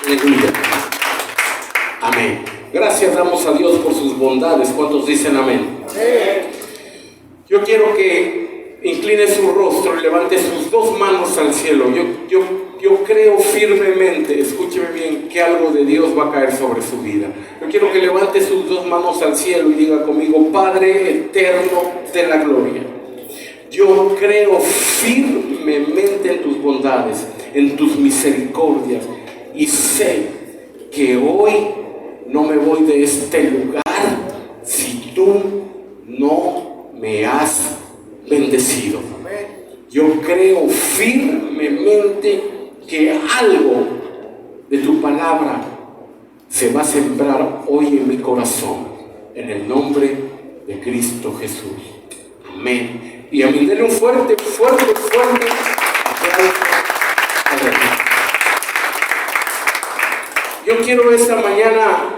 Aleluya. Amén. Gracias damos a Dios por sus bondades. ¿Cuántos dicen amén? Amén. Yo quiero que incline su rostro y levante sus dos manos al cielo. Yo creo firmemente, escúcheme bien, que algo de Dios va a caer sobre su vida. Yo quiero que levante sus dos manos al cielo y diga conmigo: Padre eterno de la gloria, yo creo firmemente en tus bondades, en tus misericordias, y sé que hoy no me voy de este lugar si tú no me has bendecido. Yo creo firmemente que algo de tu palabra se va a sembrar hoy en mi corazón, en el nombre de Cristo Jesús. Amén. Y a mí denle un fuerte aplauso a Dios. Yo quiero esta mañana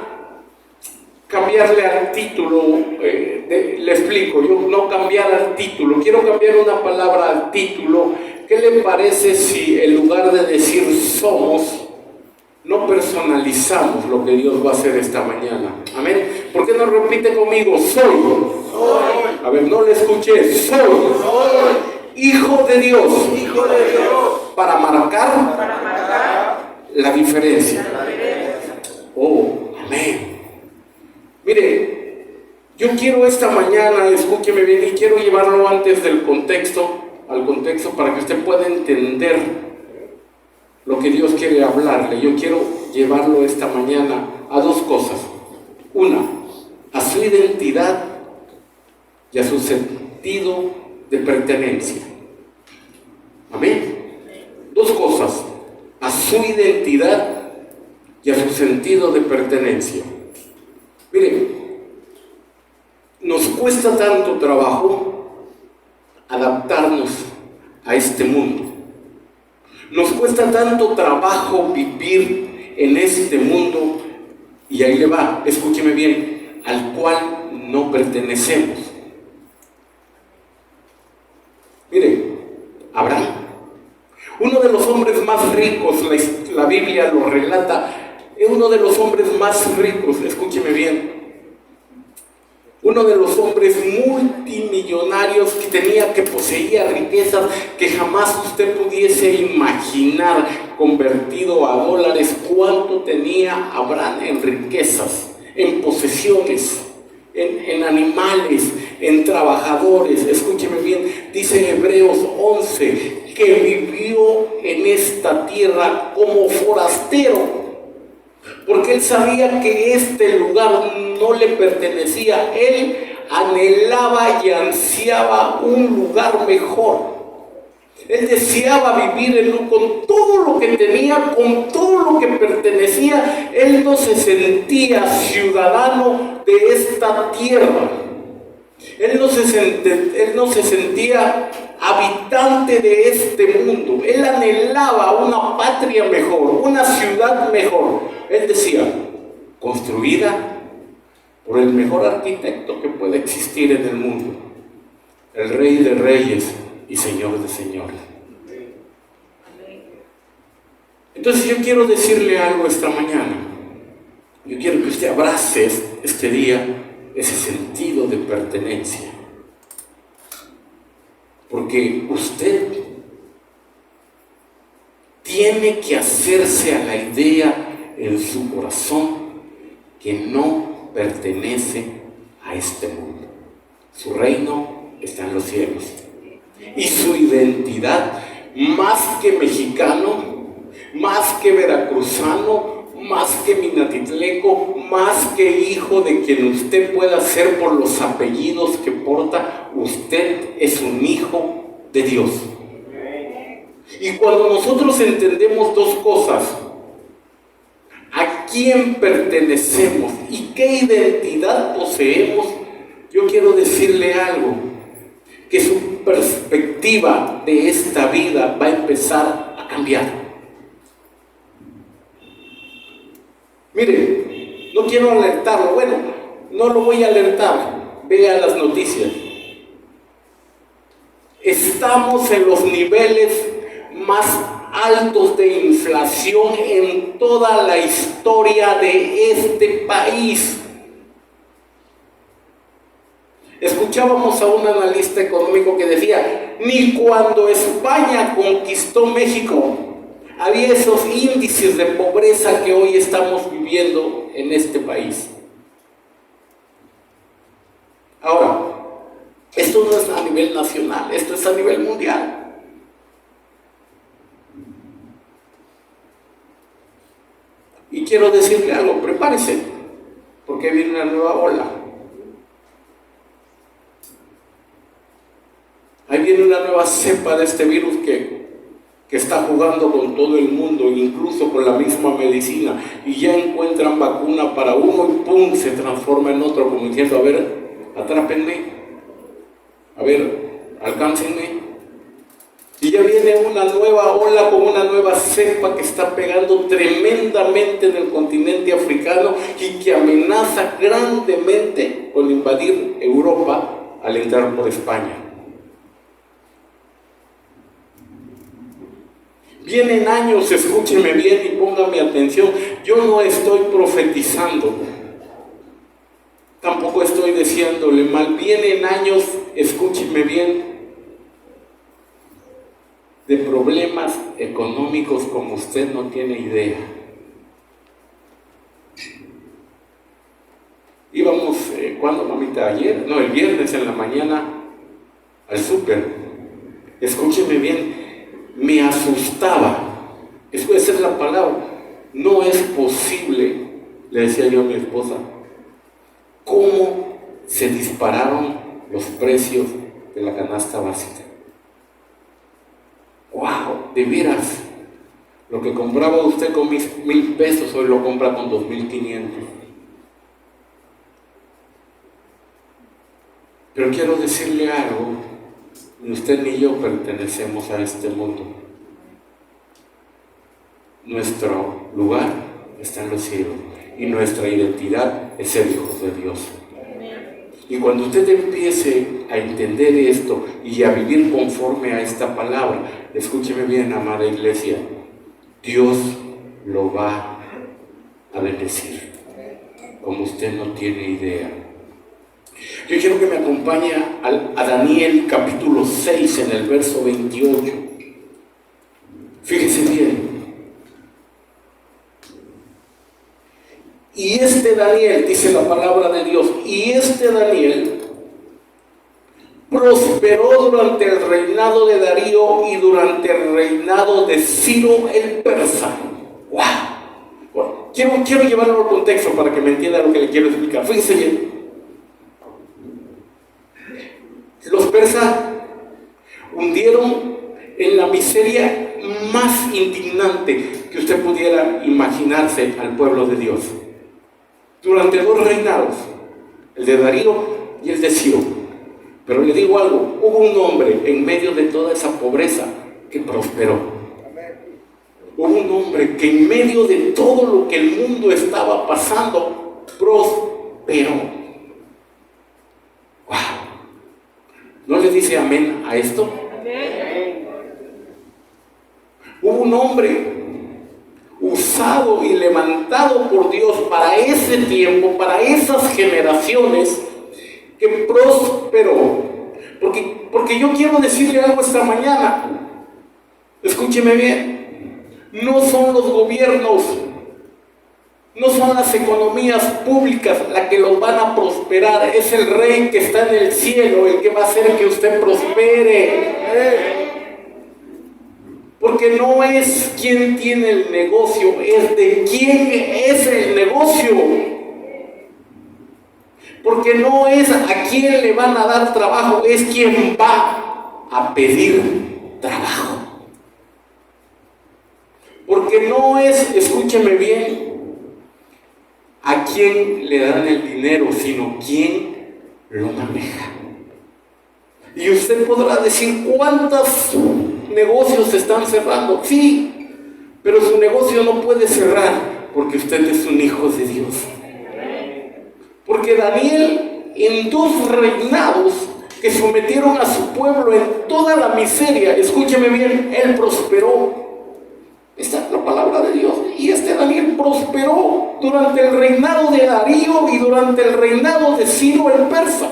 cambiarle al título, le explico, yo no cambiar al título, quiero cambiar una palabra al título. ¿Qué le parece si en lugar de decir somos, no personalizamos lo que Dios va a hacer esta mañana? Amén. ¿Por qué no repite conmigo? Soy. A ver, no le escuché. Soy hijo de Dios. Para marcar la diferencia. Oh, amén. Mire, yo quiero esta mañana, escúcheme bien, y quiero llevarlo antes del contexto, al contexto, para que usted pueda entender lo que Dios quiere hablarle. Yo quiero llevarlo esta mañana a dos cosas. Una, a su identidad y a su sentido de pertenencia. Amén. Dos cosas: a su identidad y a su sentido de pertenencia. Mire, nos cuesta tanto trabajo adaptarnos a este mundo. Nos cuesta tanto trabajo vivir en este mundo, y ahí le va, escúcheme bien, al cual no pertenecemos. Mire, Abraham, uno de los hombres más ricos, la Biblia lo relata, es uno de los hombres más ricos, escúcheme bien, uno de los hombres multimillonarios que poseía riquezas que jamás usted pudiese imaginar, convertido a dólares. ¿Cuánto tenía Abraham en riquezas, en posesiones, en animales, en trabajadores? Escúcheme bien, dice Hebreos 11, que vivió en esta tierra como forastero, porque él sabía que este lugar no le pertenecía. Él anhelaba y ansiaba un lugar mejor. Él deseaba vivir con todo lo que tenía, con todo lo que pertenecía. Él no se sentía ciudadano de esta tierra. Él no se sentía habitante de este mundo. Él anhelaba una patria mejor, una ciudad mejor. Él decía, construida por el mejor arquitecto que puede existir en el mundo, el Rey de Reyes y Señor de Señores. Entonces yo quiero decirle algo esta mañana. Yo quiero que usted abrace este día ese sentido de pertenencia, porque usted tiene que hacerse a la idea en su corazón que no pertenece a este mundo. Su reino está en los cielos, y su identidad, más que mexicano, más que veracruzano, más que minatitleco, más que hijo de quien usted pueda ser por los apellidos que porta, usted es un hijo de Dios. Y cuando nosotros entendemos dos cosas: a quién pertenecemos y qué identidad poseemos, yo quiero decirle algo, que su perspectiva de esta vida va a empezar a cambiar. Mire, no quiero alertarlo, bueno, no lo voy a alertar, vea las noticias. Estamos en los niveles más altos de inflación en toda la historia de este país. Escuchábamos a un analista económico que decía, ni cuando España conquistó México había esos índices de pobreza que hoy estamos viviendo en este país. Ahora, esto no es a nivel nacional, esto es a nivel mundial. Y quiero decirle algo, prepárese, porque viene una nueva ola. Ahí viene una nueva cepa de este virus que está jugando con todo el mundo, incluso con la misma medicina, y ya encuentran vacuna para uno y ¡pum!, se transforma en otro, como diciendo, a ver, atrápenme, a ver, alcáncenme. Y ya viene una nueva ola con una nueva cepa que está pegando tremendamente en el continente africano y que amenaza grandemente con invadir Europa al entrar por España. Vienen años, escúcheme bien y póngame atención, yo no estoy profetizando, tampoco estoy diciéndole mal, vienen años, escúcheme bien, de problemas económicos como usted no tiene idea. Íbamos, ¿cuándo, mamita? Ayer, no, el viernes en la mañana al súper. Escúcheme bien, me asustaba, esa es la palabra, no es posible, le decía yo a mi esposa, cómo se dispararon los precios de la canasta básica. ¡Wow! De veras, lo que compraba usted con 1,000 pesos, hoy lo compra con 2,500. Pero quiero decirle algo, ni usted ni yo pertenecemos a este mundo. Nuestro lugar está en los cielos y nuestra identidad es ser hijos de Dios. Y cuando usted empiece a entender esto y a vivir conforme a esta palabra, escúcheme bien, amada iglesia, Dios lo va a bendecir, como usted no tiene idea. Yo quiero que me acompañe a Daniel capítulo 6 en el verso 28. Fíjese bien. Y este Daniel, dice la palabra de Dios, y este Daniel prosperó durante el reinado de Darío y durante el reinado de Ciro el persa. ¡Wow! Bueno, quiero llevarlo al contexto para que me entienda lo que le quiero explicar. Fíjese bien. Los persas hundieron en la miseria más indignante que usted pudiera imaginarse al pueblo de Dios. Durante 2 reinados, el de Darío y el de Ciro. Pero le digo algo, hubo un hombre en medio de toda esa pobreza que prosperó. Hubo un hombre que en medio de todo lo que el mundo estaba pasando, prosperó. ¡Wow! ¿No le dice amén a esto? Amén. Hubo un hombre usado y levantado por Dios para ese tiempo, para esas generaciones, que prosperó. Porque yo quiero decirle algo esta mañana. Escúcheme bien. No son los gobiernos, no son las economías públicas las que los van a prosperar. Es el Rey que está en el cielo el que va a hacer que usted prospere. Porque no es quien tiene el negocio, es de quién es el negocio. Porque no es a quién le van a dar trabajo, es quien va a pedir trabajo. Porque no es, escúcheme bien, a quién le dan el dinero, sino quién lo maneja. Y usted podrá decir, ¿cuántos negocios se están cerrando? Sí, pero su negocio no puede cerrar porque usted es un hijo de Dios. Porque Daniel, en 2 reinados que sometieron a su pueblo en toda la miseria, escúcheme bien, él prosperó. Esta es la palabra de Dios. Y Daniel prosperó durante el reinado de Darío y durante el reinado de Ciro el persa.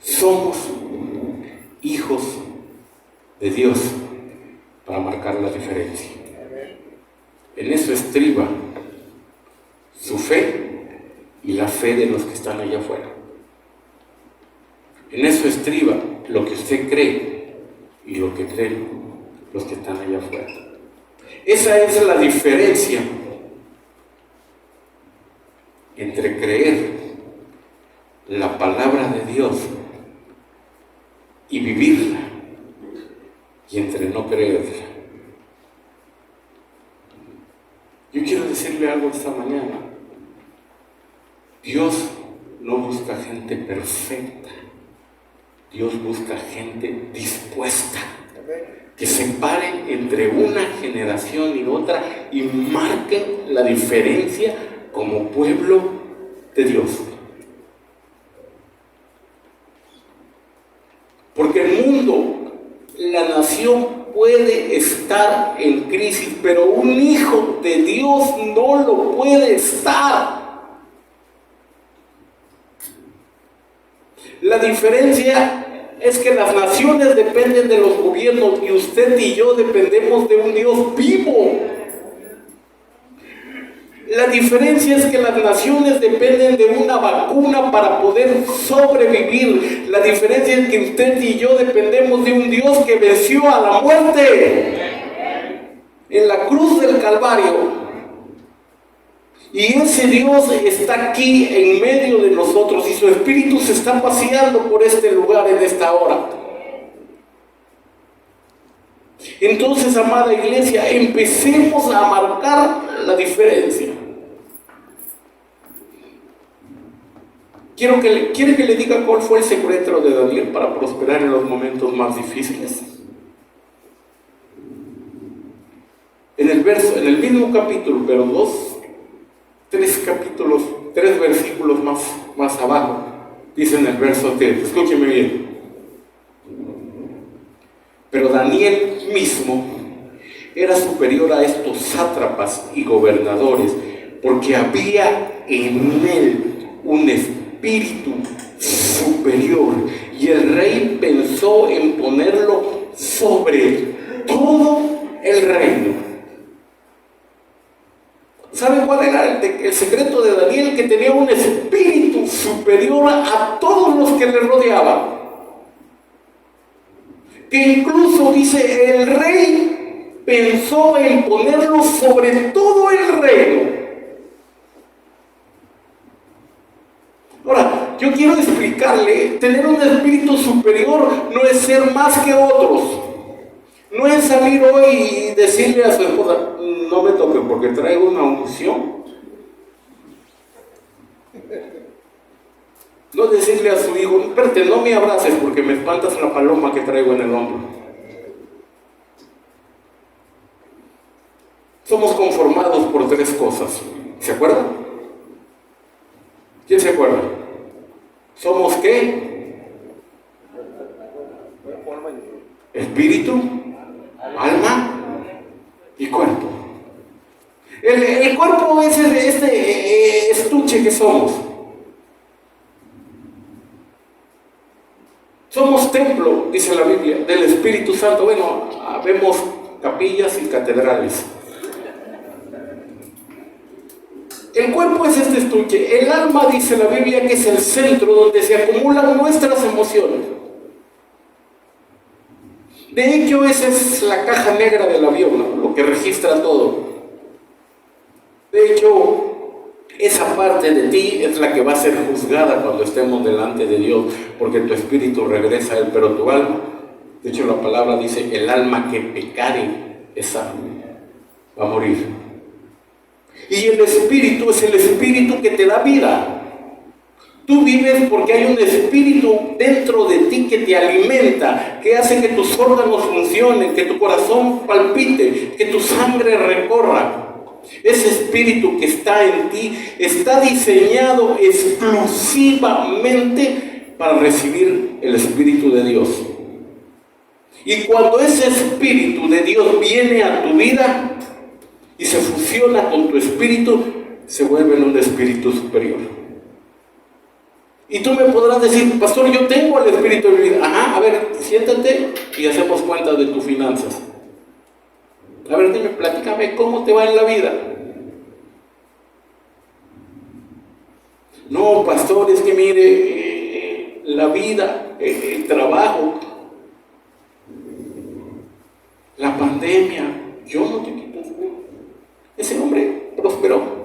Somos hijos de Dios para marcar la diferencia. En eso estriba su fe y la fe de los que están allá afuera. En eso estriba lo que usted cree y lo que creen los que están allá afuera. Esa es la diferencia entre creer la palabra de Dios y vivirla, y entre no creerla. Yo quiero decirle algo esta mañana. Dios no busca gente perfecta. Dios busca gente dispuesta, que se paren entre una generación y otra y marquen la diferencia como pueblo de Dios. Porque el mundo, la nación puede estar en crisis, pero un hijo de Dios no lo puede estar. La diferencia es que las naciones dependen de los gobiernos y usted y yo dependemos de un Dios vivo. La diferencia es que las naciones dependen de una vacuna para poder sobrevivir. La diferencia es que usted y yo dependemos de un Dios que venció a la muerte en la cruz del Calvario. Y ese Dios está aquí en medio de nosotros y su Espíritu se está paseando por este lugar en esta hora. Entonces, amada iglesia, empecemos a marcar la diferencia. ¿Quiere que le diga cuál fue el secreto de Daniel para prosperar en los momentos más difíciles? En el mismo capítulo, pero tres versículos más abajo, dice en el verso 3, escúcheme bien. Pero Daniel mismo era superior a estos sátrapas y gobernadores, porque había en él un espíritu superior, y el rey pensó en ponerlo sobre todo el reino. ¿Sabe cuál era el secreto de Daniel? Que tenía un espíritu superior a todos los que le rodeaban. Que incluso dice, el rey pensó en ponerlo sobre todo el reino. Ahora, yo quiero explicarle, tener un espíritu superior no es ser más que otros. No es salir hoy y decirle a su esposa, no me toque porque traigo una unción. No decirle a su hijo, espérate, no me abraces porque me espantas la paloma que traigo en el hombro. Somos conformados por tres cosas. ¿Se acuerdan? ¿Quién se acuerda? ¿Somos qué? Espíritu, alma y cuerpo. El cuerpo es este estuche que somos. Somos templo, dice la Biblia, del Espíritu Santo. Bueno, vemos capillas y catedrales. El cuerpo es este estuche. El alma, dice la Biblia, que es el centro donde se acumulan nuestras emociones. De hecho, esa es la caja negra del avión, ¿no? Lo que registra todo. De hecho, esa parte de ti es la que va a ser juzgada cuando estemos delante de Dios, porque tu espíritu regresa a Él, pero tu alma, de hecho la palabra dice, el alma que pecare, esa va a morir. Y el espíritu es el espíritu que te da vida. Tú vives porque hay un espíritu dentro de ti que te alimenta, que hace que tus órganos funcionen, que tu corazón palpite, que tu sangre recorra. Ese espíritu que está en ti está diseñado exclusivamente para recibir el Espíritu de Dios. Y cuando ese Espíritu de Dios viene a tu vida y se fusiona con tu espíritu, se vuelve en un espíritu superior. Y tú me podrás decir, pastor, yo tengo el Espíritu de mi vida. Ajá, a ver, siéntate y hacemos cuenta de tus finanzas. A ver, dime, platícame cómo te va en la vida. No, pastor, es que mire, la vida, el trabajo, la pandemia, yo no te quito el sueño. Ese hombre prosperó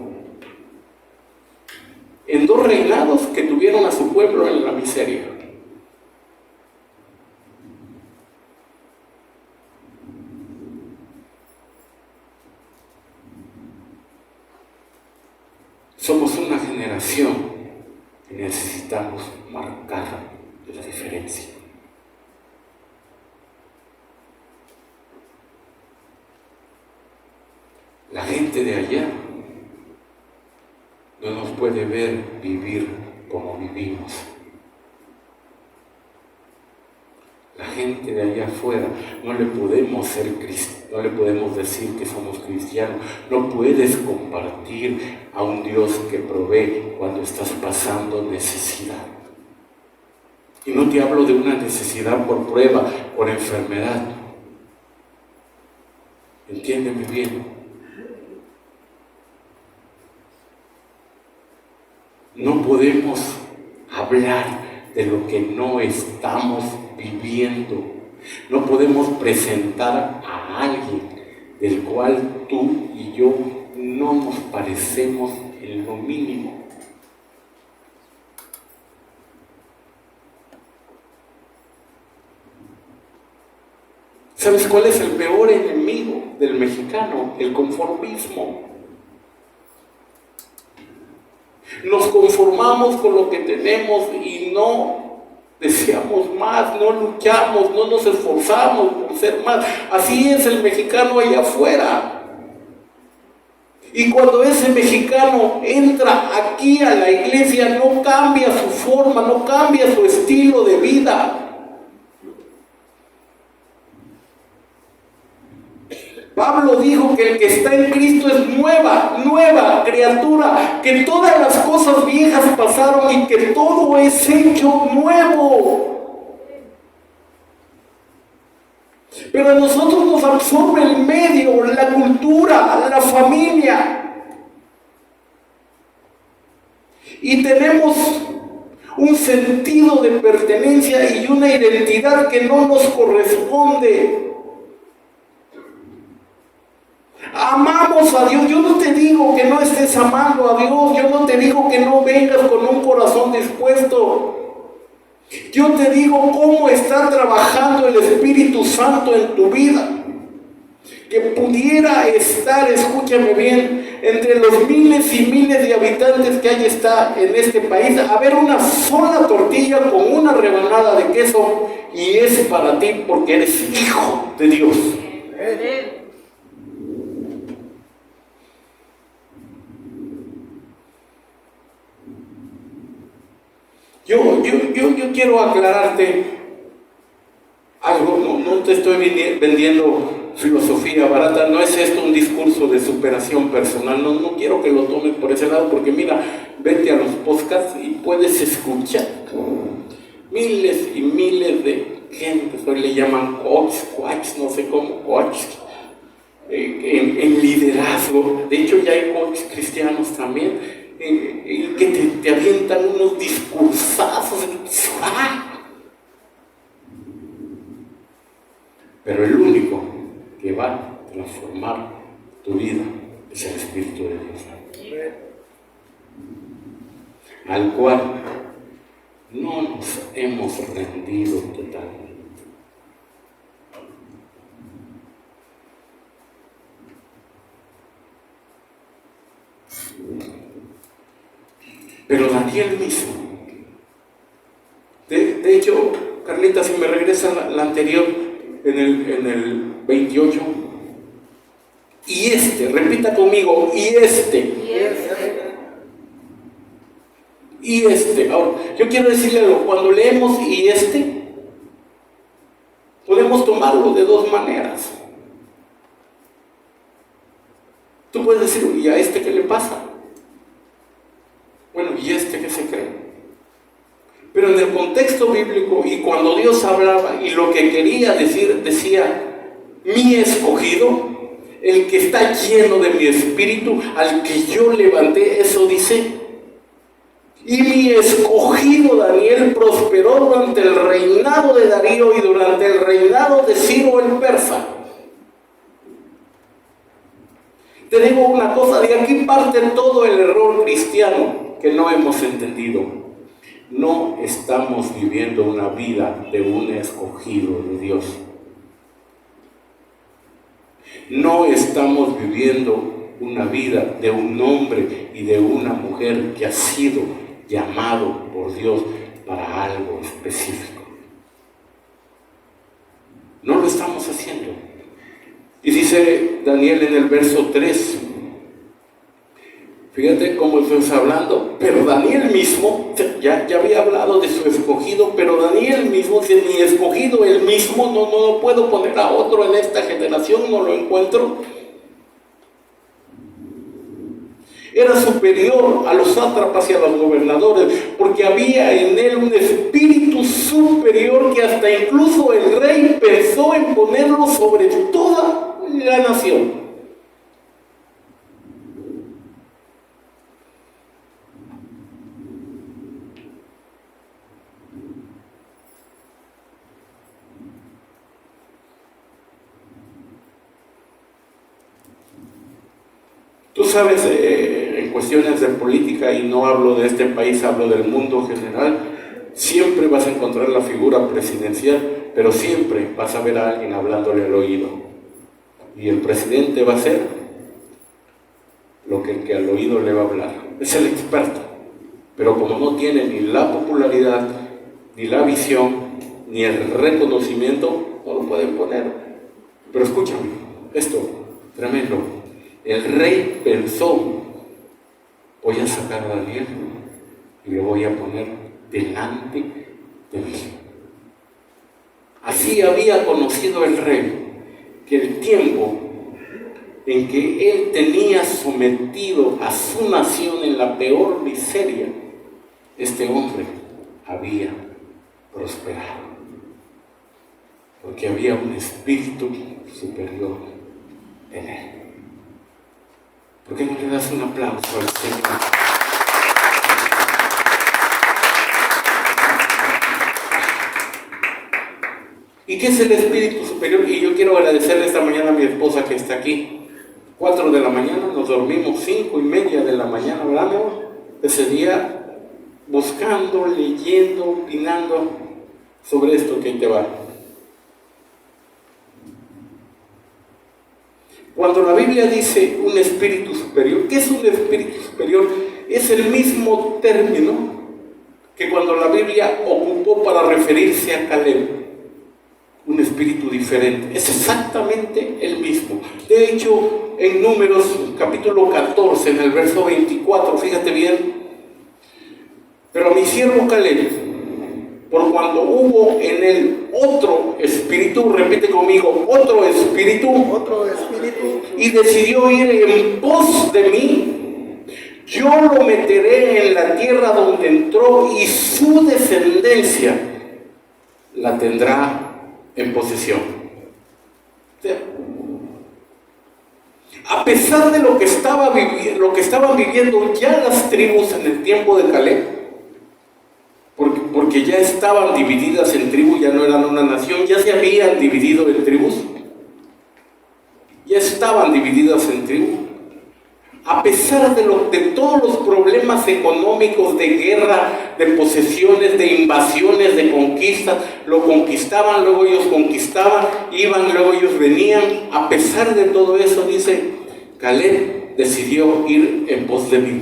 en 2 reinados que tuvieron a su pueblo en la miseria. Somos una generación que necesitamos marcar la diferencia. La gente de allá no nos puede ver vivir como vivimos. La gente de allá afuera no le podemos decir que somos cristianos. No puedes compartir a un Dios que provee cuando estás pasando necesidad. Y no te hablo de una necesidad por prueba, por enfermedad. Entiéndeme bien. No podemos hablar de lo que no estamos viviendo. No podemos presentar a alguien del cual tú y yo no nos parecemos en lo mínimo. ¿Sabes cuál es el peor enemigo del mexicano? El conformismo. Nos conformamos con lo que tenemos y no deseamos más, no luchamos, no nos esforzamos por ser más. Así es el mexicano allá afuera. Y cuando ese mexicano entra aquí a la iglesia, no cambia su forma, no cambia su estilo de vida. Pablo dijo que el que está en Cristo es nueva criatura, que todas las cosas viejas pasaron y que todo es hecho nuevo. Pero a nosotros nos absorbe el medio, la cultura, la familia. Y tenemos un sentido de pertenencia y una identidad que no nos corresponde. Amamos a Dios. Yo no te digo que no estés amando a Dios. Yo no te digo que no vengas con un corazón dispuesto. Yo te digo cómo está trabajando el Espíritu Santo en tu vida. Que pudiera estar, escúchame bien, entre los miles y miles de habitantes que hay en este país, haber una sola tortilla con una rebanada de queso y es para ti porque eres hijo de Dios. Yo quiero aclararte algo, no te estoy vendiendo filosofía barata, no es esto un discurso de superación personal, no quiero que lo tomes por ese lado, porque mira, vete a los podcasts y puedes escuchar miles y miles de gente, hoy le llaman coach, no sé cómo, coach, en liderazgo. De hecho ya hay coaches cristianos también, que te avientan unos discursazos. Pero el único que va a transformar tu vida es el Espíritu de Dios, al cual no nos hemos rendido totalmente. Pero Daniel mismo, de hecho, Carlita, si me regresa la anterior, en el 28, repita conmigo, y este. Ahora, yo quiero decirle algo, cuando leemos y este, podemos tomarlo de dos maneras. Tú puedes decir, ¿y a este qué le pasa? Bueno, ¿y este qué se cree? Pero en el contexto bíblico, y cuando Dios hablaba, y lo que quería decir, decía, mi escogido, el que está lleno de mi espíritu, al que yo levanté, eso dice. Y mi escogido Daniel prosperó durante el reinado de Darío y durante el reinado de Ciro el persa. Te digo una cosa, de aquí parte todo el error cristiano que no hemos entendido. No estamos viviendo una vida de un escogido de Dios. No estamos viviendo una vida de un hombre y de una mujer que ha sido llamado por Dios para algo específico. No lo estamos haciendo. Y dice Daniel en el verso 3, fíjate cómo está hablando, pero Daniel mismo, ya había hablado de su escogido, pero Daniel mismo, si mi escogido él mismo, no puedo poner a otro en esta generación, no lo encuentro. Era superior a los sátrapas y a los gobernadores, porque había en él un espíritu superior que hasta incluso el rey pensó en ponerlo sobre toda la nación. Tú sabes, en cuestiones de política, y no hablo de este país, hablo del mundo general, siempre vas a encontrar la figura presidencial, pero siempre vas a ver a alguien hablándole al oído. Y el presidente va a hacer lo que el que al oído le va a hablar. Es el experto, pero como no tiene ni la popularidad, ni la visión, ni el reconocimiento, no lo pueden poner. Pero escúchame, esto, tremendo. El rey pensó, voy a sacar a Daniel y le voy a poner delante de mí. Así había conocido el rey que el tiempo en que él tenía sometido a su nación en la peor miseria, este hombre había prosperado, porque había un espíritu superior en él. ¿Por qué no le das un aplauso al Señor? ¿Y qué es el espíritu superior? Y yo quiero agradecerle esta mañana a mi esposa que está aquí. 4 de la mañana, nos dormimos 5:30 de la mañana, hablamos ese día, buscando, leyendo, opinando sobre esto que ahí te va. Cuando la Biblia dice un espíritu superior, ¿qué es un espíritu superior? Es el mismo término que cuando la Biblia ocupó para referirse a Caleb, un espíritu diferente. Es exactamente el mismo. De hecho, en Números capítulo 14, en el verso 24, fíjate bien, pero a mi siervo Caleb, por cuando hubo en él otro espíritu, repite conmigo, otro espíritu, y decidió ir en pos de mí, yo lo meteré en la tierra donde entró y su descendencia la tendrá en posesión. O sea, a pesar de lo que estaban viviendo ya las tribus en el tiempo de Caleb, porque ya estaban divididas en tribus, ya no eran una nación, ya se habían dividido en tribus, ya estaban divididas en tribus. A pesar de todos los problemas económicos, de guerra, de posesiones, de invasiones, de conquistas, lo conquistaban, luego ellos conquistaban, iban, luego ellos venían. A pesar de todo eso, dice, Caleb decidió ir en pos de mí.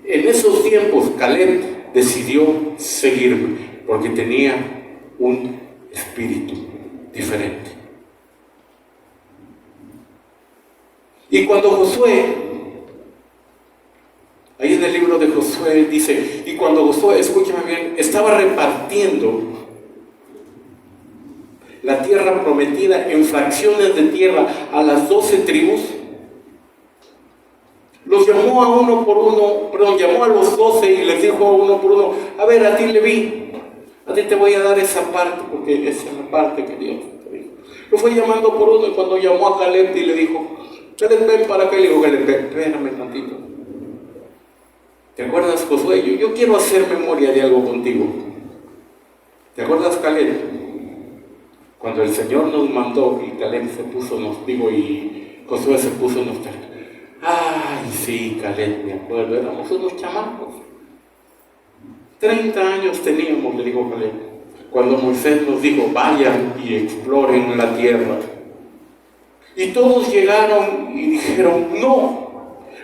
En esos tiempos, Caleb decidió seguirme porque tenía un espíritu diferente. Y cuando Josué, ahí en el libro de Josué, Josué dice, y cuando Josué, escúchame bien, estaba repartiendo la tierra prometida en fracciones de tierra a las 12 tribus, los llamó a uno por uno, llamó a los 12 y les dijo a uno por uno, a ver, a ti Leví, a ti te voy a dar esa parte, porque esa es la parte que Dios te dijo. Lo fue llamando por uno, y cuando llamó a Caleb y le dijo, Caleb, ven para acá, y le dijo, Caleb, espérame tantito. ¿Te acuerdas, Josué? Yo quiero hacer memoria de algo contigo. ¿Te acuerdas, Caleb? Cuando el Señor nos mandó y Caleb se puso nostálgico y Josué se puso nostálgico. Ay, sí, Caleb, me acuerdo, éramos unos chamacos. 30 años teníamos, le dijo Caleb, cuando Moisés nos dijo, vayan y exploren la tierra. Y todos llegaron y dijeron,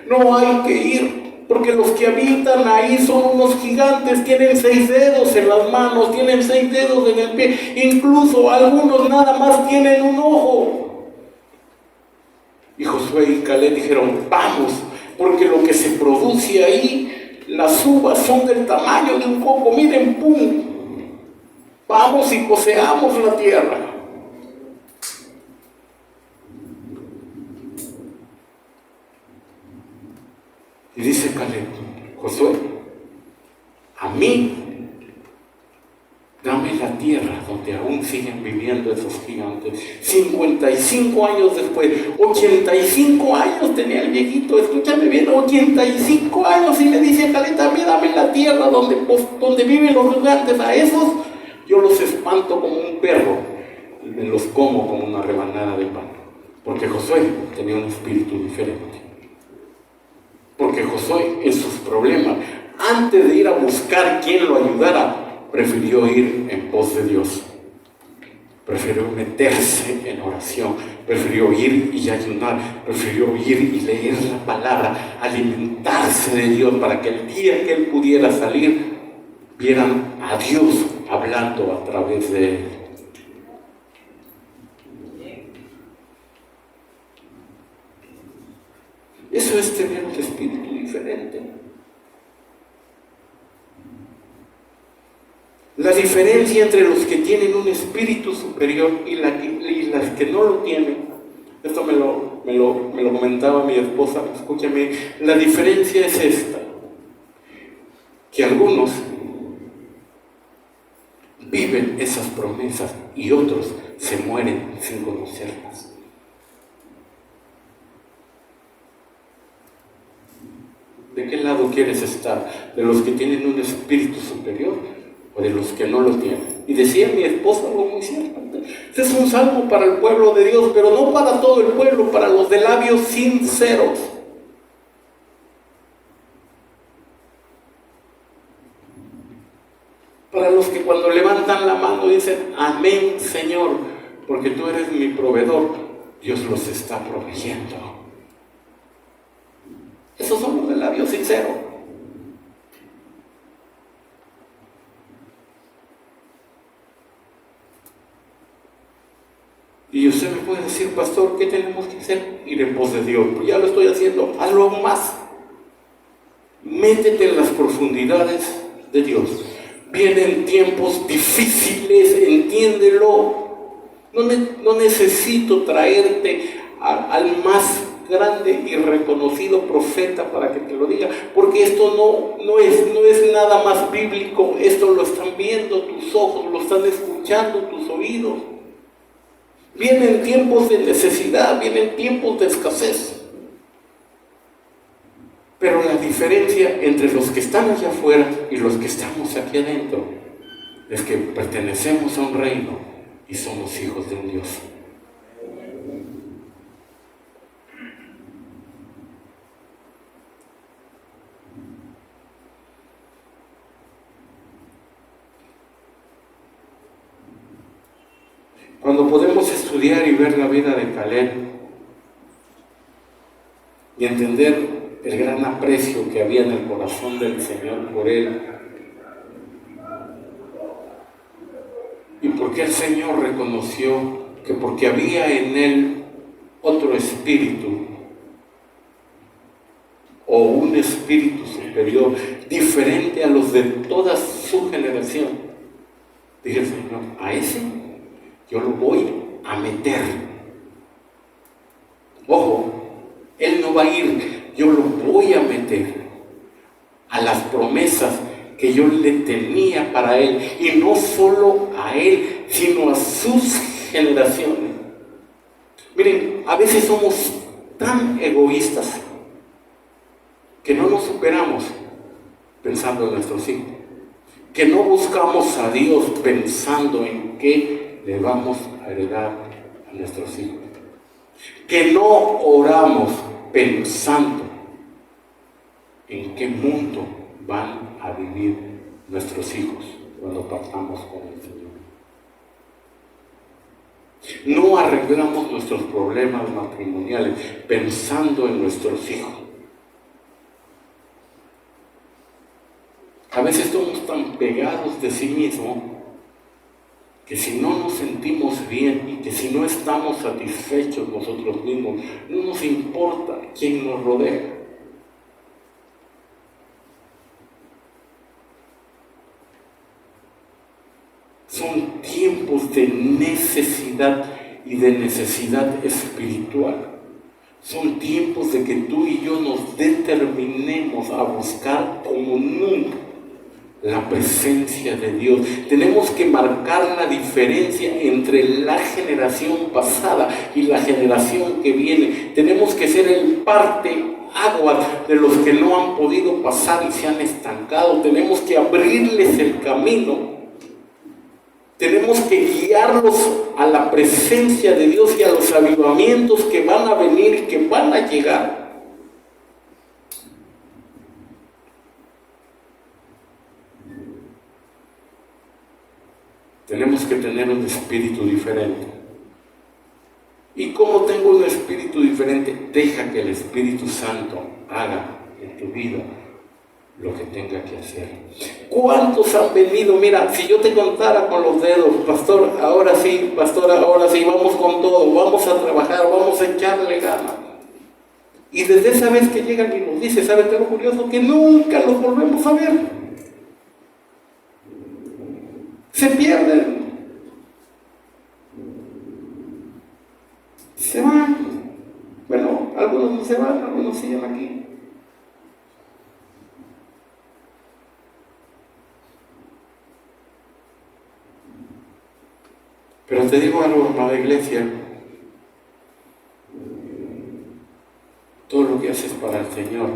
no hay que ir. Porque los que habitan ahí son unos gigantes, tienen 6 dedos en las manos, tienen 6 dedos en el pie, incluso algunos nada más tienen un ojo. Y Josué y Caleb dijeron, vamos, porque lo que se produce ahí, las uvas son del tamaño de un coco, miren, pum, vamos y poseamos la tierra. Y dice Caleb, Josué, a mí, dame la tierra donde aún siguen viviendo esos gigantes. 55 años después, 85 años tenía el viejito, escúchame bien, 85 años, y le dice a Caleb, también dame la tierra donde viven los gigantes. A esos yo los espanto como un perro y me los como como una rebanada de pan. Porque Josué tenía un espíritu diferente. Porque Josué, en sus problemas, antes de ir a buscar quien lo ayudara, prefirió ir en pos de Dios. Prefirió meterse en oración, prefirió ir y ayunar, prefirió ir y leer la palabra, alimentarse de Dios, para que el día que él pudiera salir, vieran a Dios hablando a través de él. Eso es tener un espíritu diferente. La diferencia entre los que tienen un espíritu superior y las que no lo tienen, esto me lo comentaba mi esposa, escúchame, la diferencia es esta, que algunos viven esas promesas y otros se mueren sin conocerlas. ¿De qué lado quieres estar? ¿De los que tienen un espíritu superior o de los que no lo tienen? Y decía mi esposa algo muy cierto. Este es un salmo para el pueblo de Dios, pero no para todo el pueblo, para los de labios sinceros. Para los que cuando levantan la mano dicen, amén, Señor, porque tú eres mi proveedor, Dios los está proveyendo. Esos son los de labios sinceros. Y usted me puede decir, pastor, ¿qué tenemos que hacer? Ir en pos de Dios. Pues ya lo estoy haciendo, hazlo aún más. Métete en las profundidades de Dios. Vienen tiempos difíciles, entiéndelo. No necesito traerte al más grande y reconocido profeta para que te lo diga, porque esto no es nada más bíblico. Esto lo están viendo tus ojos, lo están escuchando tus oídos. Vienen tiempos de necesidad, vienen tiempos de escasez, pero la diferencia entre los que están allá afuera y los que estamos aquí adentro es que pertenecemos a un reino y somos hijos de un Dios. Cuando podemos estudiar y ver la vida de Caleb y entender el gran aprecio que había en el corazón del Señor por él, y porque el Señor reconoció que porque había en él otro espíritu o un espíritu superior diferente a los de toda su generación. Dije el Señor, a ese yo lo voy a meter. Ojo, Él no va a ir, yo lo voy a meter a las promesas que yo le tenía para Él. Y no solo a Él, sino a sus generaciones. Miren, a veces somos tan egoístas que no nos superamos pensando en nuestros hijos, que no buscamos a Dios pensando en qué le vamos a heredar a nuestros hijos, que no oramos pensando en qué mundo van a vivir nuestros hijos cuando partamos con el Señor. No arreglamos nuestros problemas matrimoniales pensando en nuestros hijos. A veces somos tan pegados de sí mismos que si no nos sentimos bien y que si no estamos satisfechos nosotros mismos, no nos importa quién nos rodea. Son tiempos de necesidad y de necesidad espiritual. Son tiempos de que tú y yo nos determinemos a buscar como nunca la presencia de Dios. Tenemos que marcar la diferencia entre la generación pasada y la generación que viene. Tenemos que ser el parteaguas de los que no han podido pasar y se han estancado. Tenemos que abrirles el camino. Tenemos que guiarlos a la presencia de Dios y a los avivamientos que van a venir y que van a llegar. Tenemos que tener un espíritu diferente. ¿Y cómo tengo un espíritu diferente? Deja que el Espíritu Santo haga en tu vida lo que tenga que hacer. ¿Cuántos han venido? Mira, si yo te contara con los dedos, pastor, ahora sí, vamos con todo, vamos a trabajar, vamos a echarle ganas. Y desde esa vez que llegan y nos dicen, ¿sabes qué es lo curioso? Que nunca los volvemos a ver. Se pierden. Se van. Bueno, algunos no se van, algunos siguen aquí. Pero te digo algo, amada iglesia, todo lo que haces para el Señor,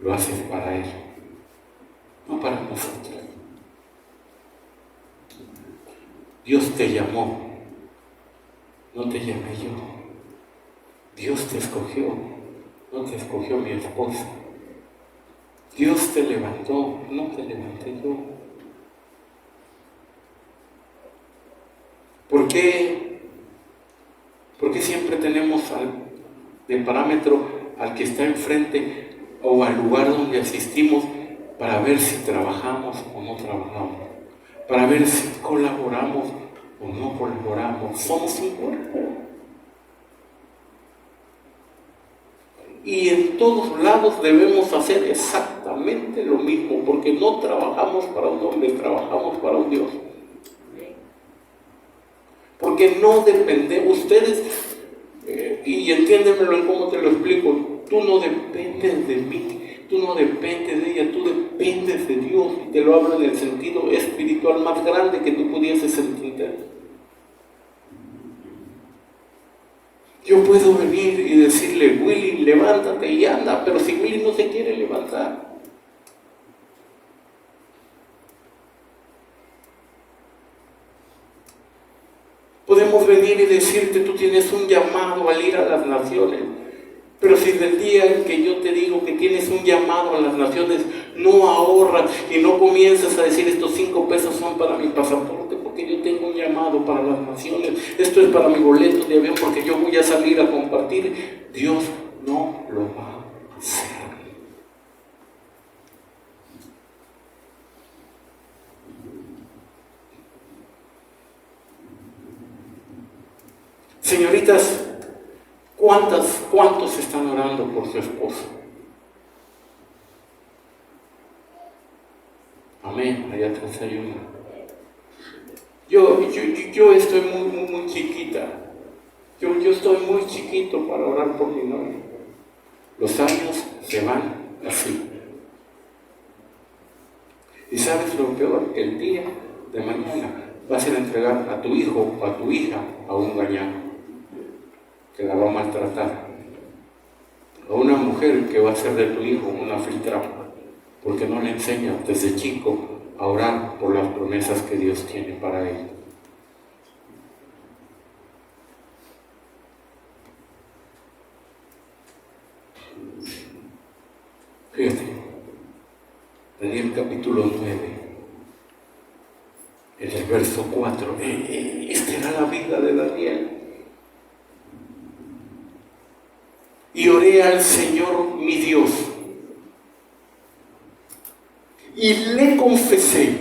lo haces para Él, no para nosotros. Dios te llamó, no te llamé yo. Dios te escogió, no te escogió mi esposa. Dios te levantó, no te levanté yo. ¿Por qué siempre tenemos de parámetro al que está enfrente o al lugar donde asistimos para ver si trabajamos o no trabajamos? Para ver si colaboramos o no colaboramos. Somos un cuerpo. Y en todos lados debemos hacer exactamente lo mismo, porque no trabajamos para un hombre, trabajamos para un Dios. Porque no dependemos, ustedes, y entiéndemelo en cómo te lo explico, tú no dependes de mí, tú no dependes de ella, tú dependes de Dios. Y te lo hablo en el sentido espiritual más grande que tú pudieses entender. Yo puedo venir y decirle, Willy, levántate y anda, pero si Willy no se quiere levantar. Podemos venir y decirte, tú tienes un llamado al ir a las naciones. Pero si del día en que yo te digo que tienes un llamado a las naciones, no ahorras y no comienzas a decir, estos 5 pesos son para mi pasaporte, porque yo tengo un llamado para las naciones, esto es para mi boleto de avión, porque yo voy a salir a compartir, Dios no lo va a hacer. Señoritas, ¿cuántos están orando por su esposo? día 31. Yo estoy muy chiquita. Yo estoy muy chiquito para orar por mi novia. Los años se van así. ¿Y sabes lo peor? El día de mañana vas a ir a entregar a tu hijo o a tu hija a un gañán que la va a maltratar, a una mujer que va a hacer de tu hijo una filtrada, porque no le enseña desde chico a orar por las promesas que Dios tiene para él. Fíjate, Daniel capítulo 9, en el verso 4, esta era la vida de Daniel. Y oré al Señor mi Dios, y le confesé,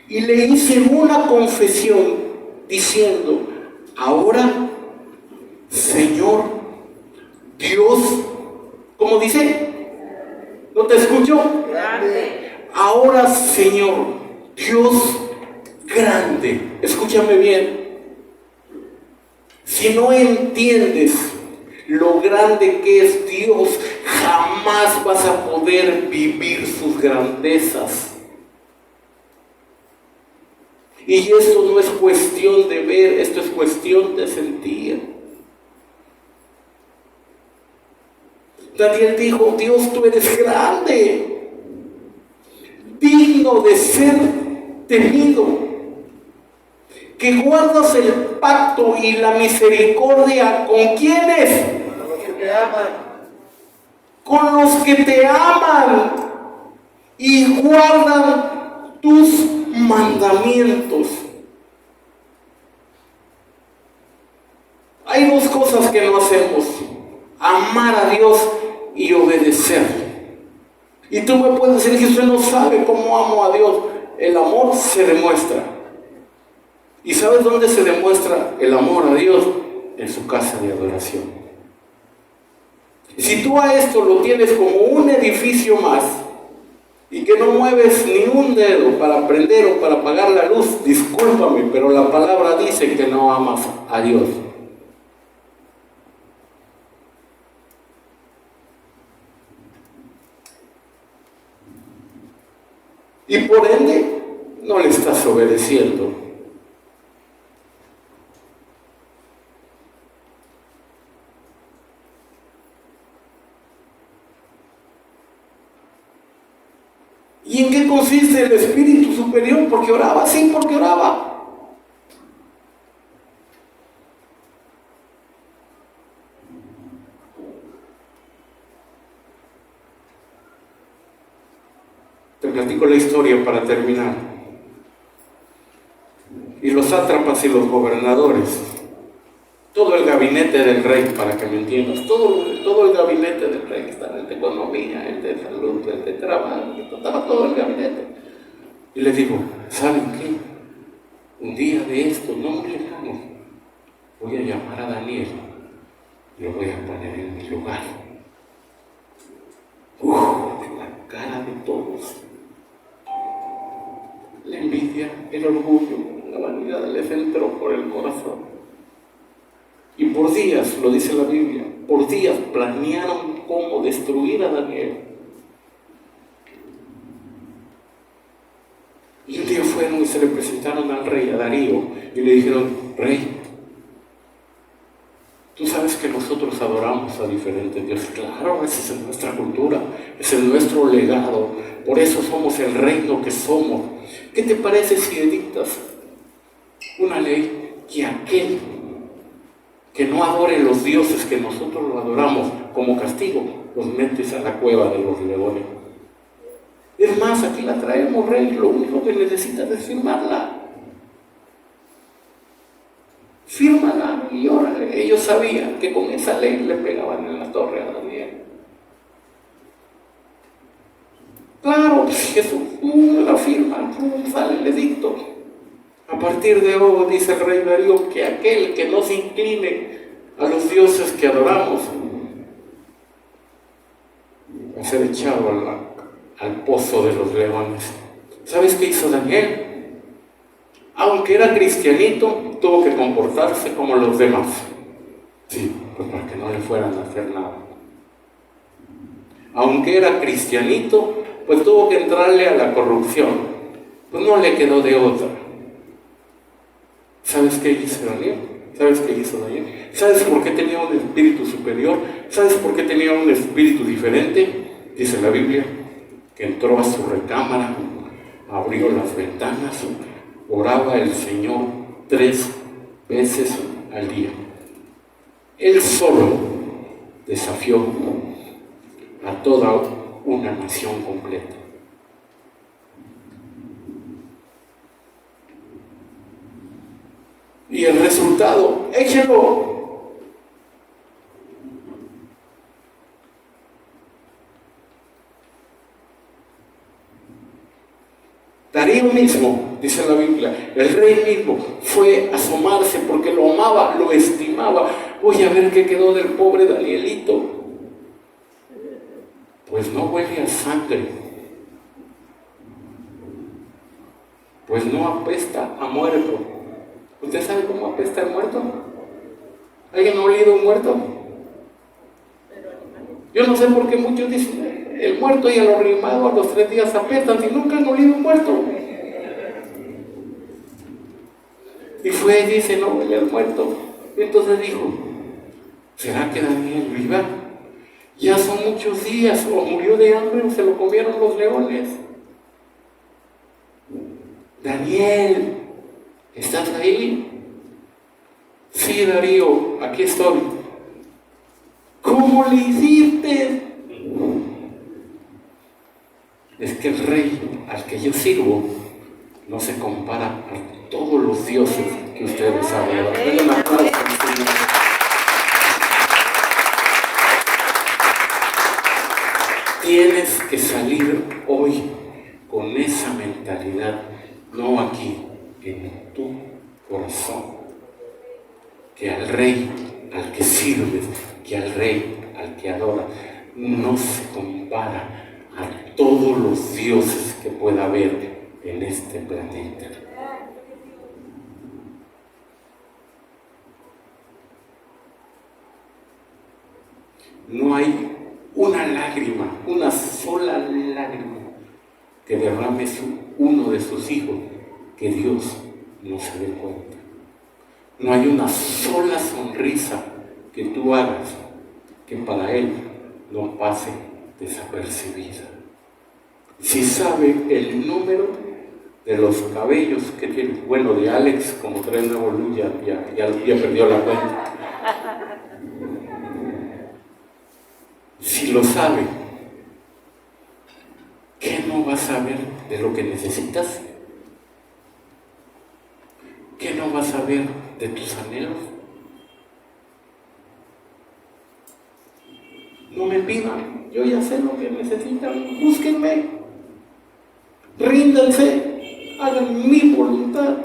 y le hice una confesión, diciendo: ahora, Señor Dios, ¿cómo dice? ¿No te escucho? Grande. Ahora, Señor Dios grande, escúchame bien, si no entiendes lo grande que es Dios, jamás vas a poder vivir sus grandezas. Y esto no es cuestión de ver, esto es cuestión de sentir. Daniel dijo: Dios, tú eres grande, digno de ser temido, que guardas el pacto y la misericordia ¿con quiénes? Con los que te aman. Con los que te aman y guardan tus mandamientos. Hay dos cosas que no hacemos: amar a Dios y obedecer. Y tú me puedes decir que usted no sabe cómo amo a Dios. El amor se demuestra. ¿Y sabes dónde se demuestra el amor a Dios? En su casa de adoración. Si tú a esto lo tienes como un edificio más y que no mueves ni un dedo para prender o para apagar la luz, discúlpame, pero la palabra dice que no amas a Dios. Y por ende, no le estás obedeciendo. ¿Y en qué consiste el espíritu superior? Porque oraba, sí, porque oraba. Te platico la historia para terminar. Y los sátrapas y los gobernadores, todo el gabinete del rey, para que me entiendas, todo el gabinete del rey, estaba el de economía, el de salud, el de trabajo, estaba todo el gabinete. Y les digo: ¿saben qué? Un día de esto, no muy lejano, voy a llamar a Daniel y lo voy a poner en mi lugar. La cara de todos, la envidia, el orgullo, la vanidad les entró por el corazón. Y por días, lo dice la Biblia, por días planearon cómo destruir a Daniel. Y un día fueron y se le presentaron al rey, a Darío, y le dijeron: rey, tú sabes que nosotros adoramos a diferentes dioses. Claro, esa es nuestra cultura, ese es nuestro legado, por eso somos el reino que somos. ¿Qué te parece si edictas una ley que aquel que no adore los dioses que nosotros lo adoramos, como castigo, los metes a la cueva de los leones? Es más, aquí la traemos, rey, lo único que necesitas es firmarla. Fírmala y órale. Ellos sabían que con esa ley le pegaban en la torre a Daniel. Claro, pues Jesús la firma, sale el edicto. A partir de hoy, dice el rey Darío, que aquel que no se incline a los dioses que adoramos va a ser echado al pozo de los leones. ¿Sabes qué hizo Daniel? Aunque era cristianito, tuvo que comportarse como los demás. Sí, pues para que no le fueran a hacer nada. Aunque era cristianito, pues tuvo que entrarle a la corrupción. Pues no le quedó de otra. ¿Sabes qué hizo Daniel? ¿Sabes qué hizo Daniel? ¿Sabes por qué tenía un espíritu superior? ¿Sabes por qué tenía un espíritu diferente? Dice la Biblia que entró a su recámara, abrió las ventanas, oraba al Señor 3 veces al día. Él solo desafió a toda una nación completa. Y el resultado, échelo. Darío mismo, dice la Biblia, el rey mismo fue a asomarse porque lo amaba, lo estimaba. Voy a ver qué quedó del pobre Danielito. Pues no huele a sangre, pues no apesta a muerto. ¿Usted sabe cómo apesta el muerto? ¿Alguien ha olido un muerto? Yo no sé por qué muchos dicen el muerto y el arrimado a los 3 días apestan si nunca han olido un muerto. Y fue y dice, no huele al muerto. Y entonces dijo, ¿será que Daniel viva? Ya son muchos días, o murió de hambre o se lo comieron los leones. Daniel, ¿estás ahí? Sí, Darío, aquí estoy. ¿Cómo le hiciste? Es que el rey al que yo sirvo no se compara a todos los dioses que ustedes saben. Denle un aplauso al Señor. Tienes que salir hoy con esa mentalidad, no aquí, en tu corazón. Que al rey al que sirves, que al rey al que adoras, no se compara a todos los dioses que pueda haber en este planeta. No hay una lágrima, una sola lágrima que derrame uno de sus hijos que Dios no se dé cuenta. No hay una sola sonrisa que tú hagas que para Él no pase desapercibida. Si sabe el número de los cabellos que tiene, bueno, de Alex, como trae nuevo luz, ya perdió la cuenta. Si lo sabe, ¿qué no va a saber de lo que necesitas? ¿Qué no vas a ver de tus anhelos? No me pidan, yo ya sé lo que necesitan, búsquenme, ríndanse, hagan mi voluntad.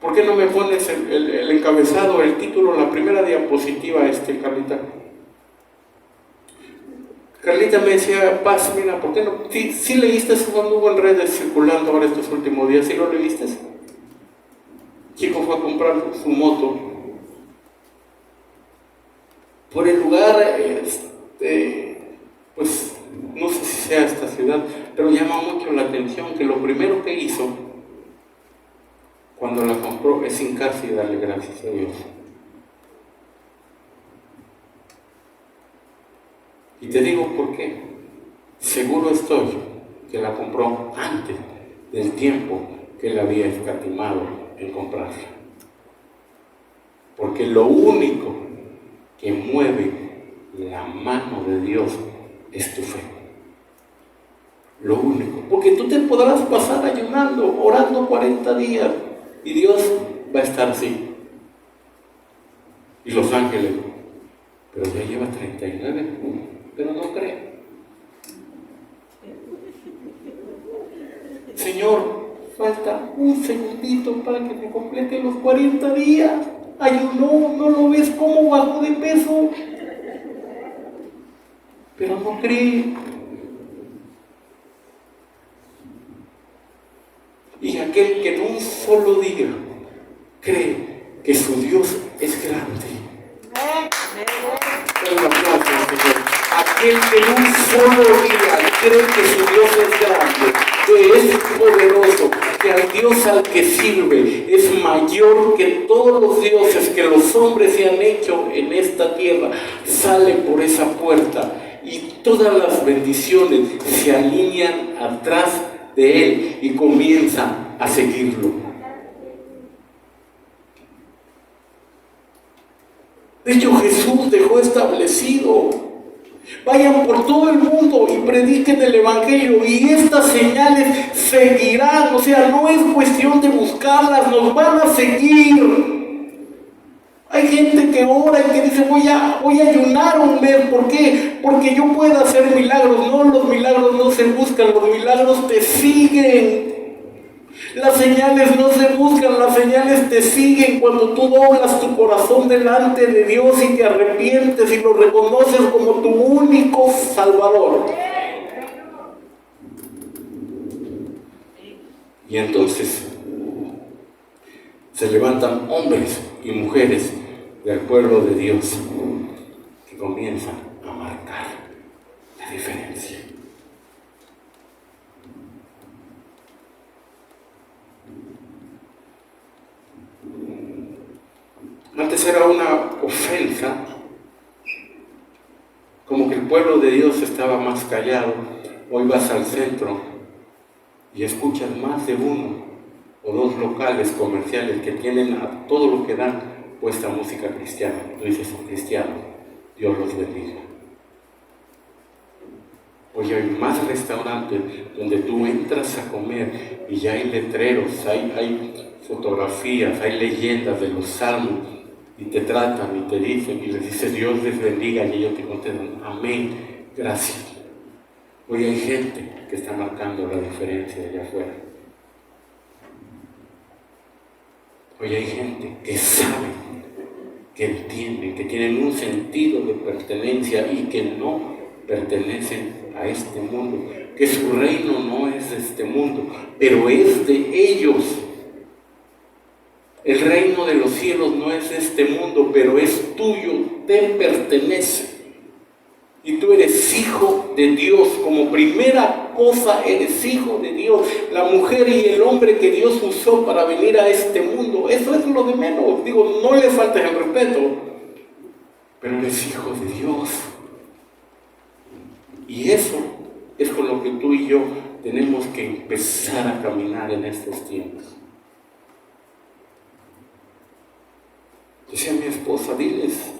¿Por qué no me pones el encabezado, el título, la primera diapositiva, Carlita? Carlita me decía, Paz, mira, ¿por qué no? ¿Sí leíste eso cuando hubo en redes circulando ahora estos últimos días? ¿Sí lo leíste? Chico fue a comprar su moto. Por el lugar, pues, no sé si sea esta ciudad, pero llama mucho la atención que lo primero que hizo cuando la compró es hincarse y darle gracias a Dios. Y te digo por qué. Seguro estoy que la compró antes del tiempo que él había escatimado en comprarla. Porque lo único que mueve la mano de Dios es tu fe. Lo único. Porque tú te podrás pasar ayunando, orando 40 días. Y Dios va a estar así. Y los ángeles, pero ya lleva 39, pero no cree. Señor, falta un segundito para que me complete los 40 días. Ayunó, ¿no lo ves cómo bajó de peso? Pero no cree. Y aquel que en un solo día cree que su Dios es grande. Un aplauso, Señor. Aquel que en un solo día cree que su Dios es grande, que es poderoso, que al Dios al que sirve es mayor que todos los dioses que los hombres se han hecho en esta tierra, sale por esa puerta y todas las bendiciones se alinean atrás de él y comienzan a seguirlo. De hecho, Jesús dejó establecido: vayan por todo el mundo y prediquen el Evangelio, y estas señales seguirán. O sea, no es cuestión de buscarlas, nos van a seguir. Hay gente que ora y que dice: voy a ayunar un mes. ¿Por qué? Porque yo puedo hacer milagros. No, los milagros no se buscan, los milagros te siguen. Las señales no se buscan, las señales te siguen cuando tú doblas tu corazón delante de Dios y te arrepientes y lo reconoces como tu único Salvador. Y entonces se levantan hombres y mujeres del pueblo de Dios que comienzan a marcar la diferencia. Antes era una ofensa, como que el pueblo de Dios estaba más callado. Hoy vas al centro y escuchas más de uno o dos locales comerciales que tienen a todo lo que dan puesta música cristiana. Tú dices: cristiano, Dios los bendiga. Hoy hay más restaurantes donde tú entras a comer y ya hay letreros, hay fotografías, hay leyendas de los salmos, y te tratan y te dicen y les dices: Dios les bendiga, y ellos te contestan: amén, gracias. Hoy hay gente que está marcando la diferencia allá afuera. Hoy hay gente que sabe, que entienden, que tienen un sentido de pertenencia y que no pertenecen a este mundo, que su reino no es de este mundo, pero es de ellos. El reino de los cielos no es de este mundo, pero es tuyo, te pertenece. Y tú eres hijo de Dios. Como primera cosa eres hijo de Dios. La mujer y el hombre que Dios usó para venir a este mundo, eso es lo de menos. Digo, no le faltes el respeto, pero eres hijo de Dios. Y eso es con lo que tú y yo tenemos que empezar a caminar en estos tiempos. Decía mi esposa: diles,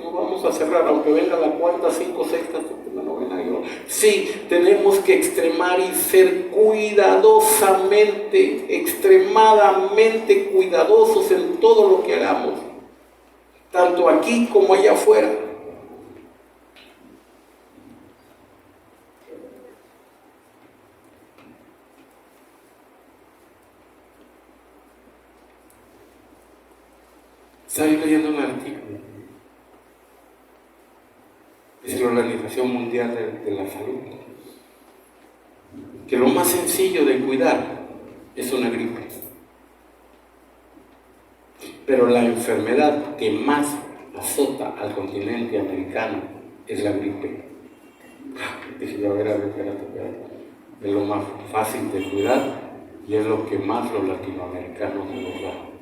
no vamos a cerrar, aunque venga la cuarta, 5, sexta, séptima, novena. Sí, tenemos que extremar y ser extremadamente cuidadosos en todo lo que hagamos, tanto aquí como allá afuera. Estaba leyendo un artículo. Es la Organización Mundial de la Salud, que lo más sencillo de cuidar es una gripe, pero la enfermedad que más azota al continente americano es la gripe. Dije: a ver, espérate. Es lo más fácil de cuidar y es lo que más los latinoamericanos nos dan.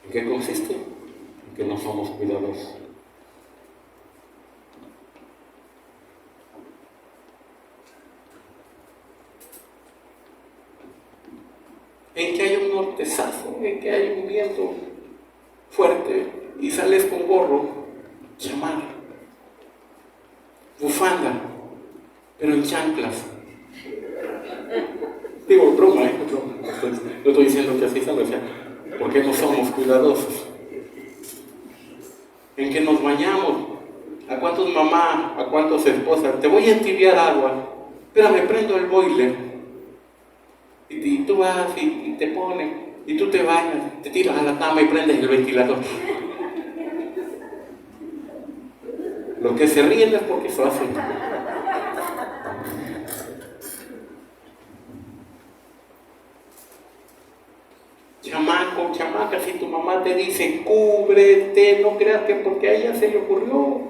¿En qué consiste? En que no somos cuidadosos. En que hay un nortezazo, en que hay un viento fuerte y sales con gorro, chamarra, bufanda, pero en chanclas. Digo, broma, no estoy diciendo que así sale, ¿por qué no somos cuidadosos? En que nos bañamos. ¿A cuántos mamá, a cuántos esposas? Te voy a entibiar agua. Espérame, prendo el boiler. Y tú vas y te pones, y tú te bañas, te tiras a la cama y prendes el ventilador. Los que se ríen es porque eso hacen. Chamaco, chamaca, si tu mamá te dice cúbrete, no creas que porque a ella se le ocurrió.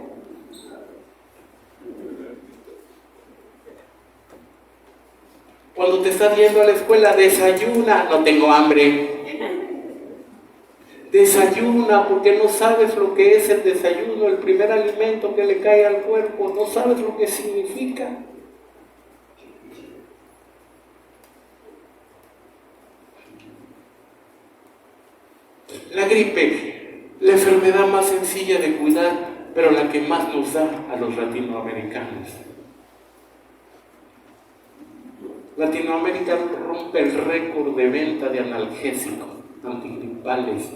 Cuando te estás yendo a la escuela, desayuna, no tengo hambre. Desayuna, porque no sabes lo que es el desayuno, el primer alimento que le cae al cuerpo, no sabes lo que significa. La gripe, la enfermedad más sencilla de cuidar, pero la que más nos da a los latinoamericanos. Latinoamérica rompe el récord de venta de analgésicos, antigripales.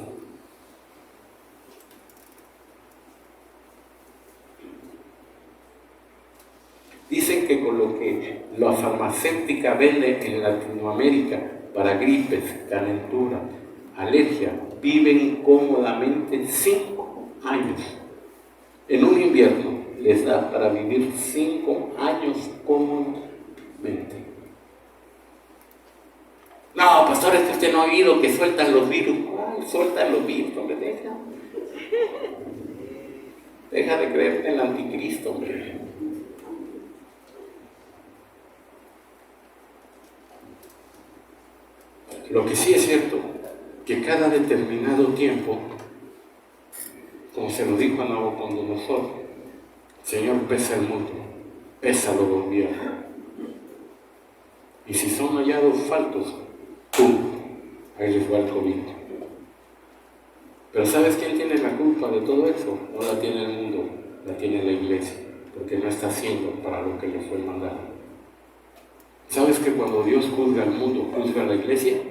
Dicen que con lo que la farmacéutica vende en Latinoamérica para gripes, calentura, alergia, viven cómodamente 5 años. En un invierno les da para vivir 5 años cómodamente. No, pastor, es que usted no ha oído que sueltan los virus. ¿Cuál? Sueltan los virus, hombre, deja de creer en el anticristo, hombre. Lo que sí es cierto, que cada determinado tiempo, como se lo dijo a Nabucodonosor, Señor, pesa el mundo, pesa los gobiernos. Y si son hallados faltos, ¡pum!, ahí les va el COVID. Pero ¿sabes quién tiene la culpa de todo eso? No la tiene el mundo, la tiene la iglesia, porque no está haciendo para lo que le fue mandado. ¿Sabes que cuando Dios juzga al mundo, juzga a la iglesia?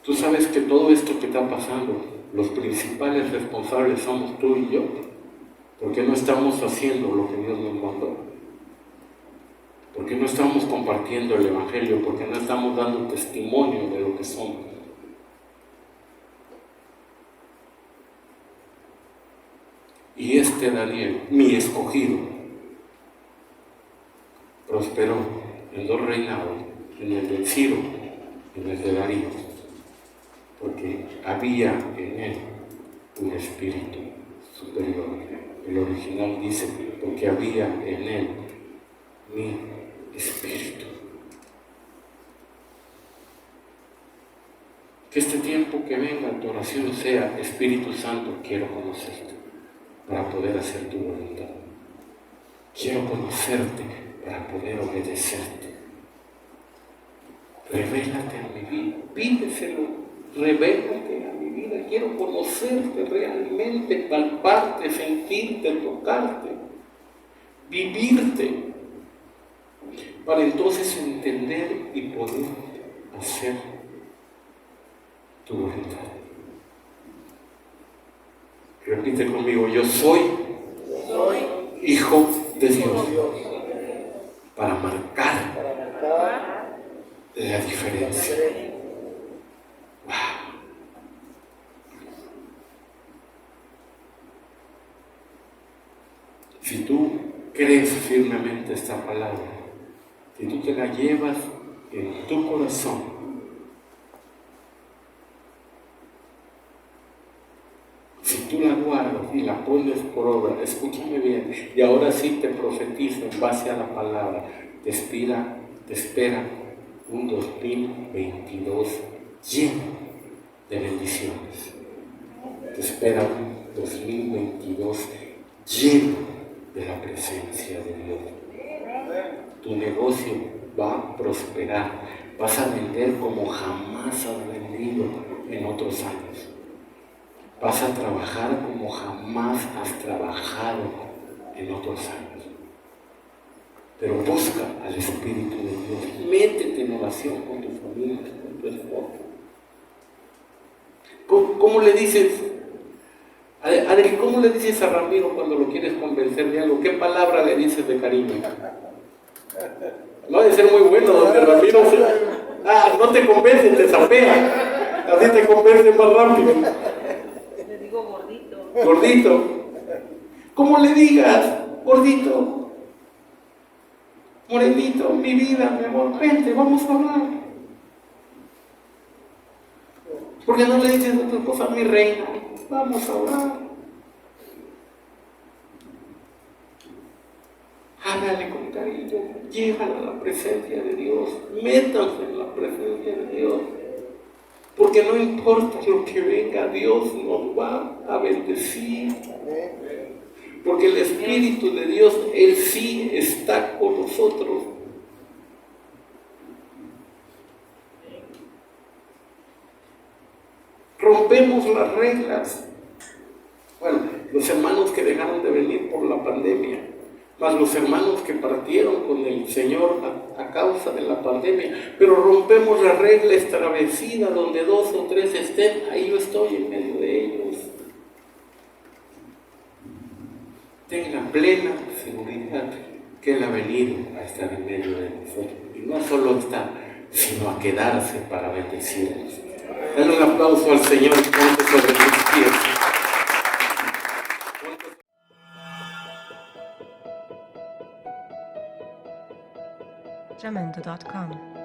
Tú sabes que todo esto que está pasando, los principales responsables somos tú y yo, porque no estamos haciendo lo que Dios nos mandó, porque no estamos compartiendo el evangelio, porque no estamos dando testimonio de lo que somos. Y este Daniel, mi escogido, prosperó en 2 reinados, en el de Ciro y en el de Darío, porque había en él un espíritu superior. El original dice, porque había en él mi espíritu. Que este tiempo que venga tu oración sea: Espíritu Santo, quiero conocerte para poder hacer tu voluntad. Quiero conocerte para poder obedecerte. Revélate a mi vida, pídeselo. Revélate a mi vida, quiero conocerte realmente, palparte, sentirte, tocarte, vivirte, para entonces entender y poder hacer tu voluntad. Repite conmigo: yo soy hijo de Dios, para marcar la diferencia. Wow. Si tú crees firmemente esta palabra, si tú te la llevas en tu corazón, si tú la guardas y la pones por obra, escúchame bien, y ahora sí te profetizo en base a la palabra, te espera un 2022 lleno de bendiciones. Te espera un 2022 lleno de la presencia de Dios. Tu negocio va a prosperar. Vas a vender como jamás has vendido en otros años. Vas a trabajar como jamás has trabajado en otros años. Pero busca al Espíritu de Dios. Métete en oración con tu familia, con tu esposo. ¿Cómo le dices? Adri, ¿cómo le dices a Ramiro cuando lo quieres convencer de algo? ¿Qué palabra le dices de cariño? No debe ser muy bueno, donde Ramiro. No te convence, te zapea. Así te convence más rápido. Le digo gordito. Gordito. Como le digas, gordito. Morenito, mi vida, mi amor, vente, vamos a hablar. ¿Por qué no le dices a tu esposa, mi reina? Vamos a hablar. Háblale con cariño, llévala a la presencia de Dios, métanse en la presencia de Dios. Porque no importa lo que venga, Dios nos va a bendecir. Porque el Espíritu de Dios, Él sí está con nosotros. Rompemos las reglas. Bueno, los hermanos que dejaron de venir por la pandemia, más los hermanos que partieron con el Señor a causa de la pandemia, pero rompemos la regla establecida donde 2 o 3 estén, ahí yo estoy en medio de ellos. Tenga plena seguridad que Él ha venido a estar en medio de nosotros, y no solo está, sino a quedarse para bendecirnos. Dale un aplauso al Señor y ponte sobre tus pies. Jamendo.com